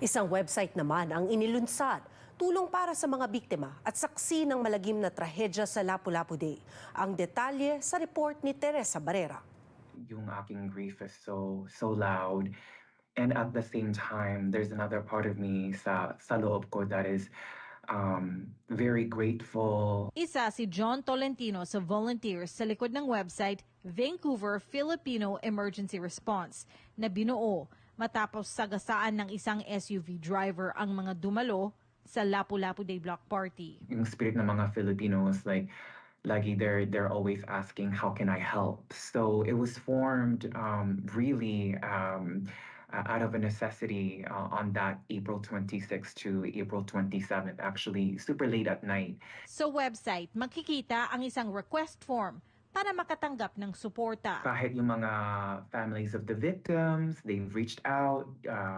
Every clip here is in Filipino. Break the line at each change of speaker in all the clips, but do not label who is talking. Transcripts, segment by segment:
Isang website naman ang inilunsad, tulong para sa mga biktima at saksi ng malagim na trahedya sa Lapu-Lapu Day. Ang detalye sa report ni Teresa Barrera.
Yung aking grief is so loud, and at the same time there's another part of me sa loob ko that is very grateful.
Isa si John Tolentino sa volunteers sa likod ng website Vancouver Filipino Emergency Response na binuo matapos sagasaan ng isang SUV driver ang mga dumalo sa Lapu-Lapu Day block party.
Yung spirit ng mga Filipinos, like lagi they're always asking how can I help. So it was formed really out of a necessity on that April 26th to April 27th, actually super late at night.
Sa website, makikita ang isang request form para makatanggap ng suporta.
Kahit yung mga families of the victims, they've reached out,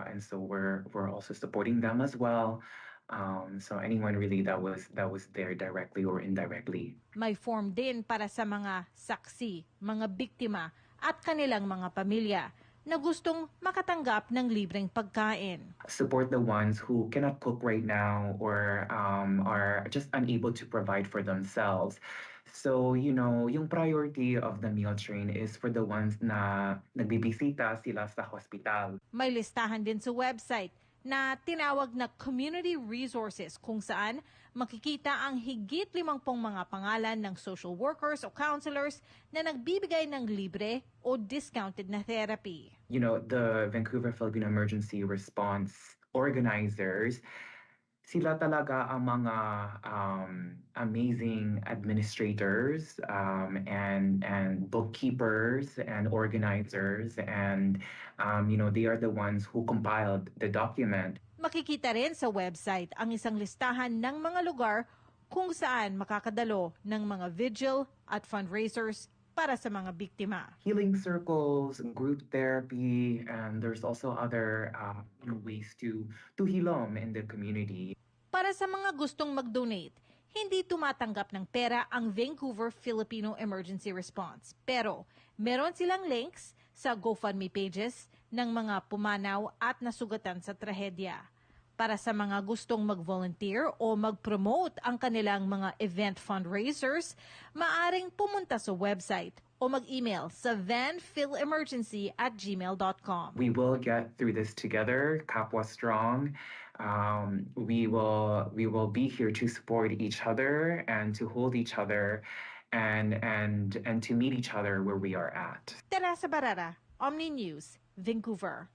and so we're also supporting them as well. So anyone really that was there directly or indirectly.
May form din para sa mga saksi, mga biktima at kanilang mga pamilya na gustong makatanggap ng libreng pagkain.
Support the ones who cannot cook right now or are just unable to provide for themselves. So, yung priority of the meal train is for the ones na nagbibisita sila sa hospital.
May listahan din sa website na tinawag na community resources kung saan makikita ang higit 50 mga pangalan ng social workers o counselors na nagbibigay ng libre o discounted na therapy.
The Vancouver Filipino Emergency Response organizers, sila talaga ang mga amazing administrators and bookkeepers and organizers, and they are the ones who compiled the document.
Makikita rin sa website ang isang listahan ng mga lugar kung saan makakadalo ng mga vigil at fundraisers para sa mga biktima.
Healing circles, group therapy, and there's also other ways to hilom in the community.
Para sa mga gustong mag-donate, hindi tumatanggap ng pera ang Vancouver Filipino Emergency Response. Pero meron silang links sa GoFundMe pages ng mga pumanaw at nasugatan sa trahedya. Para sa mga gustong mag-volunteer o mag-promote ang kanilang mga event fundraisers, maaring pumunta sa website o mag-email sa vanphilemergency@gmail.com.
We will get through this together, Kapwa Strong. We will be here to support each other and to hold each other and to meet each other where we are at.
Teresa Barrera, Omni News, Vancouver.